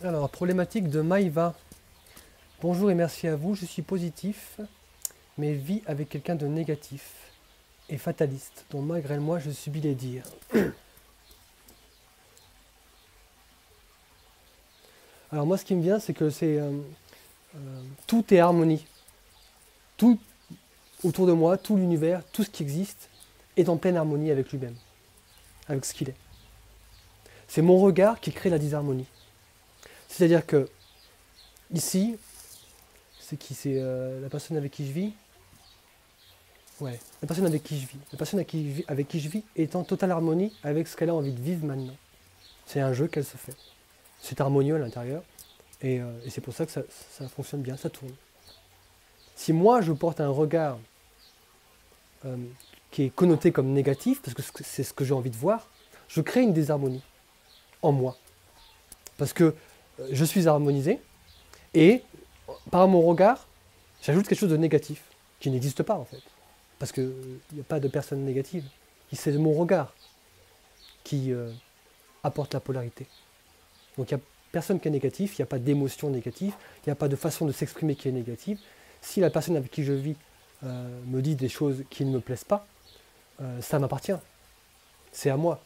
Alors, problématique de Maïva. Bonjour et merci à vous, je suis positif, mais vis avec quelqu'un de négatif et fataliste, dont malgré moi je subis les dires. Alors moi ce qui me vient c'est que tout est harmonie. Tout autour de moi, tout l'univers, tout ce qui existe est en pleine harmonie avec lui-même, avec ce qu'il est. C'est mon regard qui crée la disharmonie. C'est-à-dire que ici, c'est qui? C'est la personne avec qui je vis. Ouais, la personne avec qui je vis. La personne avec qui je vis est en totale harmonie avec ce qu'elle a envie de vivre maintenant. C'est un jeu qu'elle se fait. C'est harmonieux à l'intérieur. Et c'est pour ça que ça fonctionne bien, ça tourne. Si moi je porte un regard qui est connoté comme négatif, parce que c'est ce que j'ai envie de voir, je crée une désharmonie en moi. Parce que je suis harmonisé, et par mon regard, j'ajoute quelque chose de négatif, qui n'existe pas en fait. Parce qu'il n'y a pas de personne négative. C'est mon regard qui apporte la polarité. Donc il n'y a personne qui est négatif, il n'y a pas d'émotion négative, il n'y a pas de façon de s'exprimer qui est négative. Si la personne avec qui je vis me dit des choses qui ne me plaisent pas, ça m'appartient. C'est à moi.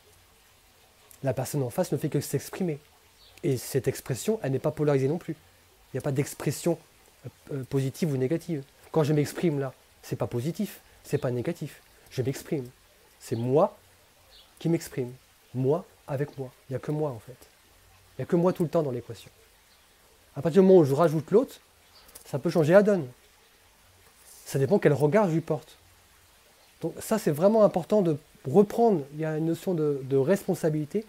La personne en face ne fait que s'exprimer. Et cette expression, elle n'est pas polarisée non plus. Il n'y a pas d'expression positive ou négative. Quand je m'exprime là, c'est pas positif, c'est pas négatif. Je m'exprime. C'est moi qui m'exprime. Moi avec moi. Il n'y a que moi en fait. Il n'y a que moi tout le temps dans l'équation. À partir du moment où je rajoute l'autre, ça peut changer la donne. Ça dépend quel regard je lui porte. Donc ça c'est vraiment important de reprendre, il y a une notion de responsabilité.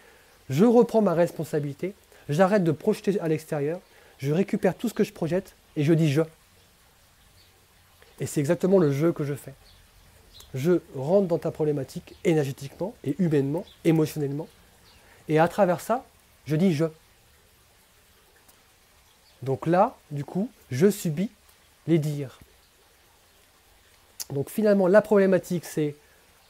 Je reprends ma responsabilité, j'arrête de projeter à l'extérieur, je récupère tout ce que je projette et je dis je. Et c'est exactement le jeu que je fais. Je rentre dans ta problématique énergétiquement et humainement, émotionnellement, et à travers ça, je dis je. Donc là, du coup, je subis les dires. Donc finalement, la problématique, c'est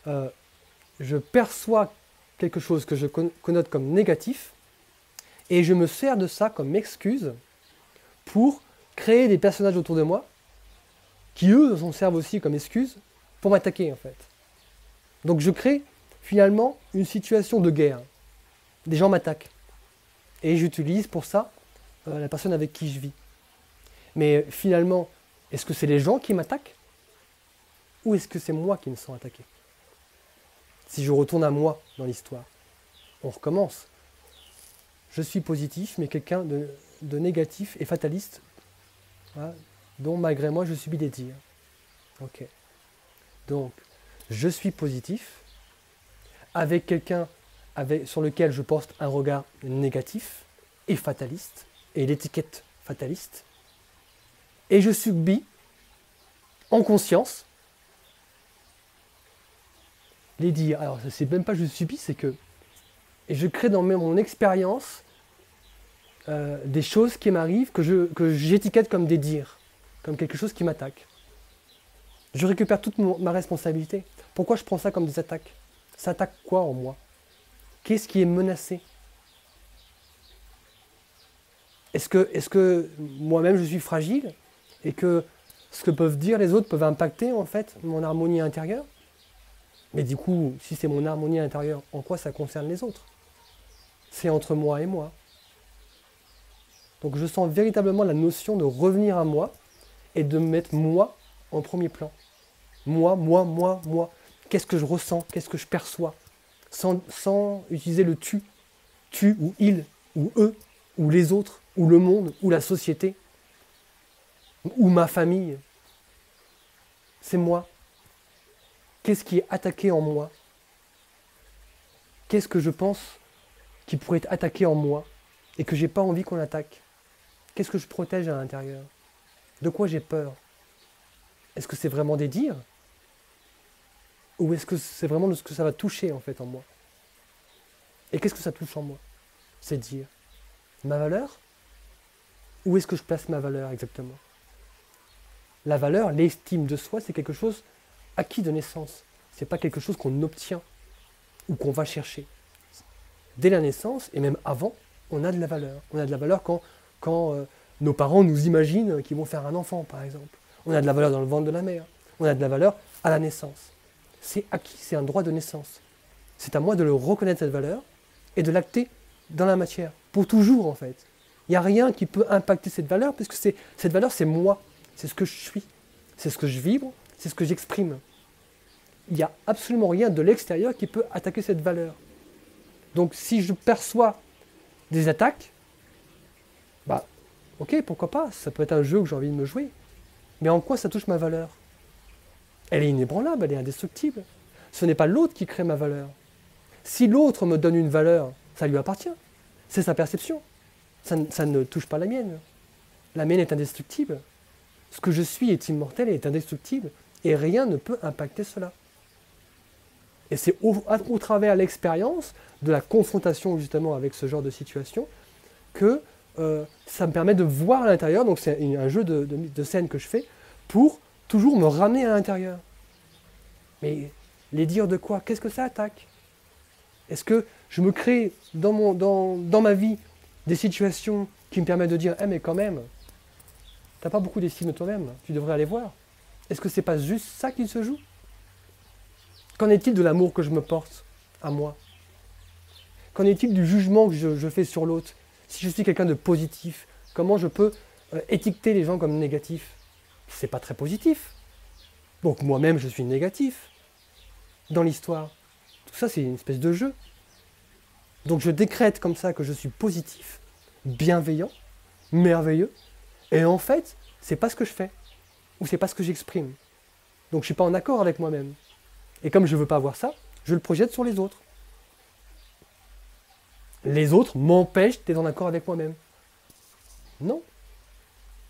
je perçois quelque chose que je connote comme négatif, et je me sers de ça comme excuse pour créer des personnages autour de moi qui, eux, s'en servent aussi comme excuse pour m'attaquer, en fait. Donc je crée finalement une situation de guerre. Des gens m'attaquent. Et j'utilise pour ça la personne avec qui je vis. Mais finalement, est-ce que c'est les gens qui m'attaquent? Ou est-ce que c'est moi qui me sens attaqué? Si je retourne à moi dans l'histoire, on recommence. Je suis positif, mais quelqu'un de négatif et fataliste, hein, dont malgré moi je subis des dires. Ok. Donc, je suis positif, avec quelqu'un sur lequel je porte un regard négatif et fataliste, et l'étiquette fataliste, et je subis, en conscience, les dires. Alors, c'est même pas je subis, c'est que et je crée dans mon expérience des choses qui m'arrivent que j'étiquette comme des dires, comme quelque chose qui m'attaque. Je récupère toute ma responsabilité. Pourquoi je prends ça comme des attaques? Ça attaque quoi en moi? Qu'est-ce qui est menacé? Est-ce que moi-même je suis fragile et que ce que peuvent dire les autres peuvent impacter en fait mon harmonie intérieure? Mais du coup, si c'est mon harmonie intérieure, en quoi ça concerne les autres? C'est entre moi et moi. Donc je sens véritablement la notion de revenir à moi et de mettre moi en premier plan. Moi. Qu'est-ce que je ressens? Qu'est-ce que je perçois? Sans utiliser le tu. Tu ou il, ou eux, ou les autres, ou le monde, ou la société, ou ma famille. C'est moi. Qu'est-ce qui est attaqué en moi? Qu'est-ce que je pense qui pourrait être attaqué en moi et que j'ai pas envie qu'on attaque? Qu'est-ce que je protège à l'intérieur? De quoi j'ai peur? Est-ce que c'est vraiment des dires? Ou est-ce que c'est vraiment de ce que ça va toucher en fait en moi? Et qu'est-ce que ça touche en moi? C'est dire ma valeur? Où est-ce que je place ma valeur exactement? La valeur, l'estime de soi, c'est quelque chose acquis de naissance. C'est pas quelque chose qu'on obtient ou qu'on va chercher. Dès la naissance, et même avant, On a de la valeur. On a de la valeur quand nos parents nous imaginent qu'ils vont faire un enfant, par exemple. On a de la valeur dans le ventre de la mère. On a de la valeur à la naissance. C'est acquis, c'est un droit de naissance. C'est à moi de le reconnaître, cette valeur, et de l'acter dans la matière, pour toujours en fait. Il n'y a rien qui peut impacter cette valeur, puisque cette valeur, c'est moi, c'est ce que je suis, c'est ce que je vibre, c'est ce que j'exprime. Il n'y a absolument rien de l'extérieur qui peut attaquer cette valeur. Donc si je perçois des attaques, bah ok, pourquoi pas, ça peut être un jeu que j'ai envie de me jouer. Mais en quoi ça touche ma valeur? Elle est inébranlable, elle est indestructible. Ce n'est pas l'autre qui crée ma valeur. Si l'autre me donne une valeur, ça lui appartient. C'est sa perception. Ça ne touche pas la mienne. La mienne est indestructible. Ce que je suis est immortel et est indestructible. Et rien ne peut impacter cela. Et c'est au travers de l'expérience, de la confrontation justement avec ce genre de situation, que ça me permet de voir à l'intérieur. Donc c'est un jeu de scène que je fais pour toujours me ramener à l'intérieur. Mais les dires de quoi? Qu'est-ce que ça attaque? Est-ce que je me crée dans ma vie des situations qui me permettent de dire « Eh mais quand même, t'as pas beaucoup d'estime de toi-même, tu devrais aller voir. » Est-ce que c'est pas juste ça qui se joue? Qu'en est-il de l'amour que je me porte à moi? Qu'en est-il du jugement que je fais sur l'autre? Si je suis quelqu'un de positif, comment je peux étiqueter les gens comme négatifs? C'est pas très positif. Donc moi-même, je suis négatif dans l'histoire. Tout ça, c'est une espèce de jeu. Donc je décrète comme ça que je suis positif, bienveillant, merveilleux, et en fait, c'est pas ce que je fais, ou c'est pas ce que j'exprime. Donc je suis pas en accord avec moi-même. Et comme je veux pas voir ça, je le projette sur les autres. Les autres m'empêchent d'être en accord avec moi-même. Non,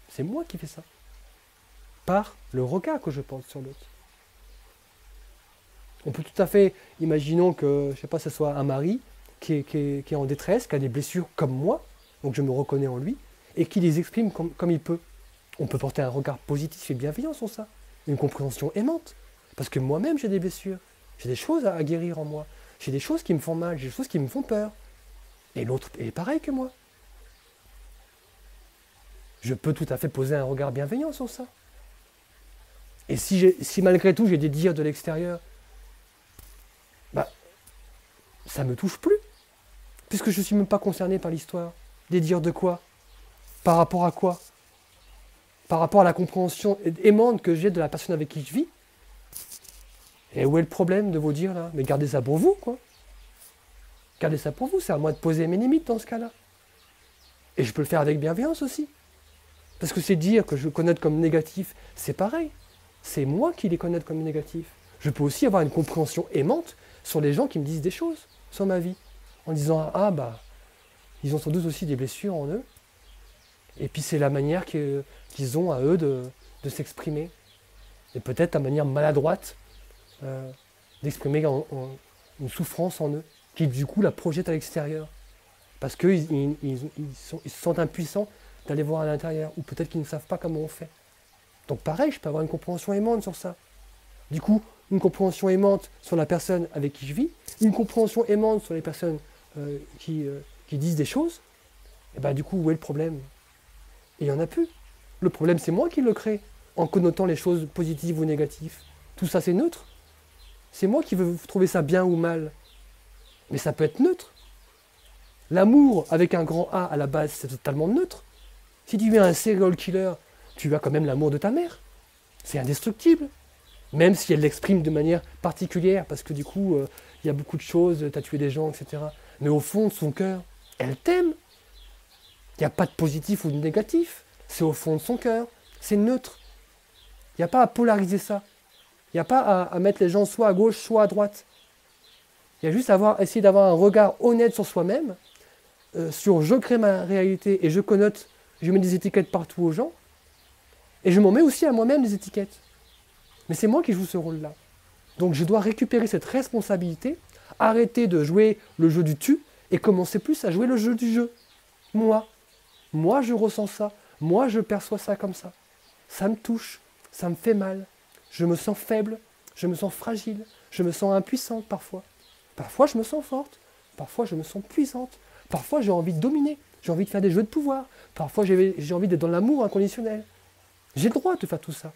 c'est moi qui fais ça. Par le regard que je porte sur l'autre. On peut tout à fait, imaginons que, je sais pas, ce soit un mari qui est en détresse, qui a des blessures comme moi, donc je me reconnais en lui, et qui les exprime comme il peut. On peut porter un regard positif et bienveillant sur ça, une compréhension aimante, parce que moi-même j'ai des blessures, j'ai des choses à guérir en moi, j'ai des choses qui me font mal, j'ai des choses qui me font peur, et l'autre est pareil que moi. Je peux tout à fait poser un regard bienveillant sur ça. Et si malgré tout j'ai des dires de l'extérieur, bah, ça ne me touche plus, puisque je ne suis même pas concerné par l'histoire. Des dires de quoi? Par rapport à quoi? Par rapport à la compréhension aimante que j'ai de la personne avec qui je vis. Et où est le problème de vos dires là? Mais gardez ça pour vous, quoi. Gardez ça pour vous, c'est à moi de poser mes limites dans ce cas-là. Et je peux le faire avec bienveillance aussi. Parce que ces dires que je connote comme négatifs, c'est pareil. C'est moi qui les connote comme négatifs. Je peux aussi avoir une compréhension aimante sur les gens qui me disent des choses sur ma vie. En disant, ah bah, ils ont sans doute aussi des blessures en eux. Et puis c'est la manière qu'ils ont à eux de s'exprimer. Et peut-être la manière maladroite d'exprimer une souffrance en eux, qui du coup la projette à l'extérieur. Parce qu'ils se sentent impuissants d'aller voir à l'intérieur, ou peut-être qu'ils ne savent pas comment on fait. Donc pareil, je peux avoir une compréhension aimante sur ça. Du coup, une compréhension aimante sur la personne avec qui je vis, une compréhension aimante sur les personnes qui disent des choses, et bien du coup, où est le problème? Il n'y en a plus. Le problème, c'est moi qui le crée, en connotant les choses positives ou négatives. Tout ça, c'est neutre. C'est moi qui veux trouver ça bien ou mal. Mais ça peut être neutre. L'amour, avec un grand A à la base, c'est totalement neutre. Si tu es un serial killer, tu as quand même l'amour de ta mère. C'est indestructible. Même si elle l'exprime de manière particulière, parce que du coup, il y a beaucoup de choses, tu as tué des gens, etc. Mais au fond de son cœur, elle t'aime. Il n'y a pas de positif ou de négatif. C'est au fond de son cœur. C'est neutre. Il n'y a pas à polariser ça. Il n'y a pas à mettre les gens soit à gauche, soit à droite. Il y a juste à essayer d'avoir un regard honnête sur soi-même, sur je crée ma réalité et je connote, je mets des étiquettes partout aux gens, et je m'en mets aussi à moi-même des étiquettes. Mais c'est moi qui joue ce rôle-là. Donc je dois récupérer cette responsabilité, arrêter de jouer le jeu du tu, et commencer plus à jouer le jeu du jeu. Moi je ressens ça, moi je perçois ça comme ça. Ça me touche, ça me fait mal, je me sens faible, je me sens fragile, je me sens impuissante parfois. Parfois je me sens forte, parfois je me sens puissante, Parfois, j'ai envie de dominer. J'ai envie de faire des jeux de pouvoir. Parfois, j'ai envie d'être dans l'amour inconditionnel. J'ai le droit de faire tout ça.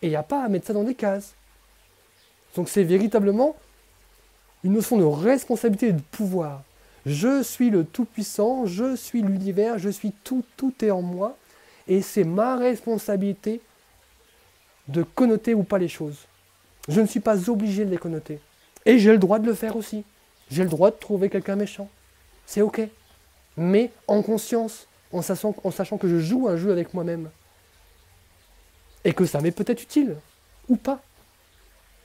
Et il n'y a pas à mettre ça dans des cases. Donc c'est véritablement une notion de responsabilité et de pouvoir. Je suis le Tout-Puissant, je suis l'univers, je suis tout, tout est en moi. Et c'est ma responsabilité de connoter ou pas les choses. Je ne suis pas obligé de les connoter. Et j'ai le droit de le faire aussi. J'ai le droit de trouver quelqu'un méchant. C'est ok. Mais en conscience, en sachant que je joue un jeu avec moi-même. Et que ça m'est peut-être utile, ou pas.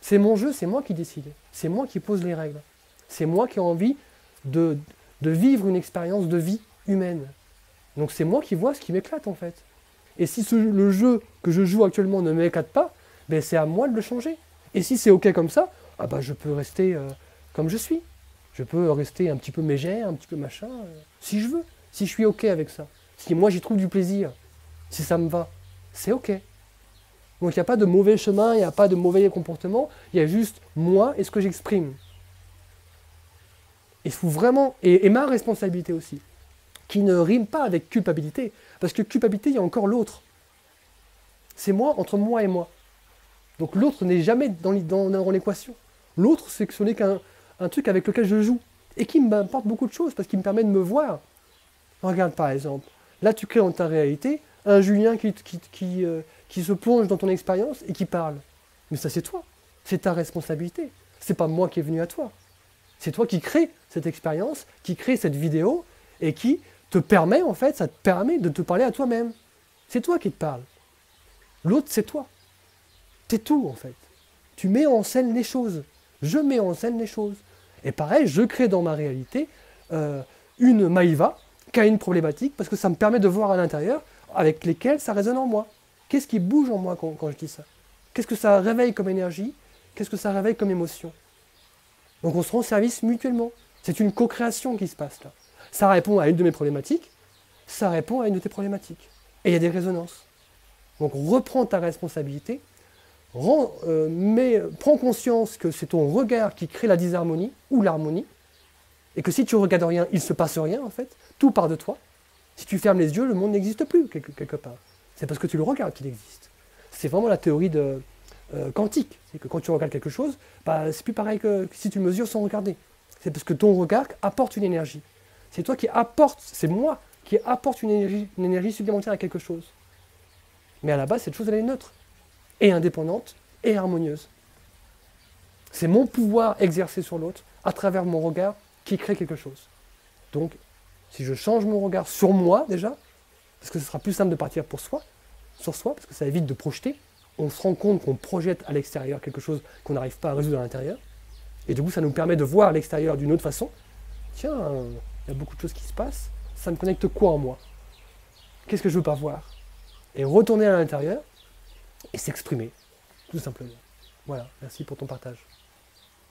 C'est mon jeu, c'est moi qui décide. C'est moi qui pose les règles. C'est moi qui ai envie de vivre une expérience de vie humaine. Donc c'est moi qui vois ce qui m'éclate en fait. Et si le jeu que je joue actuellement ne m'éclate pas, ben c'est à moi de le changer. Et si c'est ok comme ça, ah bah je peux rester comme je suis. Je peux rester un petit peu mégère, un petit peu machin, si je veux. Si je suis ok avec ça. Si moi j'y trouve du plaisir, si ça me va, c'est ok. Donc il n'y a pas de mauvais chemin, il n'y a pas de mauvais comportement, il y a juste moi et ce que j'exprime. Il faut vraiment, et ma responsabilité aussi, qui ne rime pas avec culpabilité, parce que culpabilité, il y a encore l'autre. C'est moi, entre moi et moi. Donc l'autre n'est jamais dans l'équation. L'autre, c'est que ce n'est qu'un truc avec lequel je joue, et qui m'apporte beaucoup de choses, parce qu'il me permet de me voir. Regarde par exemple, là tu crées dans ta réalité un Julien qui se plonge dans ton expérience et qui parle. Mais ça c'est toi, c'est ta responsabilité. C'est pas moi qui est venu à toi. C'est toi qui crée cette expérience, qui crée cette vidéo et qui te permet en fait, ça te permet de te parler à toi-même. C'est toi qui te parles. L'autre c'est toi. T'es tout en fait. Tu mets en scène les choses. Je mets en scène les choses. Et pareil, je crée dans ma réalité une Maïva qui a une problématique parce que ça me permet de voir à l'intérieur avec lesquels ça résonne en moi. Qu'est-ce qui bouge en moi quand je dis ça? Qu'est-ce que ça réveille comme énergie? Qu'est-ce que ça réveille comme émotion? Donc on se rend service mutuellement. C'est une co-création qui se passe là. Ça répond à une de mes problématiques, ça répond à une de tes problématiques. Et il y a des résonances. Donc reprends ta responsabilité, prends conscience que c'est ton regard qui crée la disharmonie ou l'harmonie, et que si tu ne regardes rien, il ne se passe rien en fait, tout part de toi. Si tu fermes les yeux, le monde n'existe plus quelque part. C'est parce que tu le regardes qu'il existe. C'est vraiment la théorie quantique. C'est que quand tu regardes quelque chose, bah, c'est plus pareil que si tu mesures sans regarder. C'est parce que ton regard apporte une énergie. C'est toi qui apporte, c'est moi qui apporte une énergie supplémentaire à quelque chose. Mais à la base, cette chose, elle est neutre, et indépendante, et harmonieuse. C'est mon pouvoir exercé sur l'autre, à travers mon regard, qui crée quelque chose. Donc, si je change mon regard sur moi, déjà, parce que ce sera plus simple de partir sur soi, parce que ça évite de projeter, on se rend compte qu'on projette à l'extérieur quelque chose qu'on n'arrive pas à résoudre à l'intérieur, et du coup, ça nous permet de voir l'extérieur d'une autre façon. Tiens, il y a beaucoup de choses qui se passent, ça me connecte quoi en moi? Qu'est-ce que je ne veux pas voir? Et retourner à l'intérieur, et s'exprimer, tout simplement. Voilà, merci pour ton partage.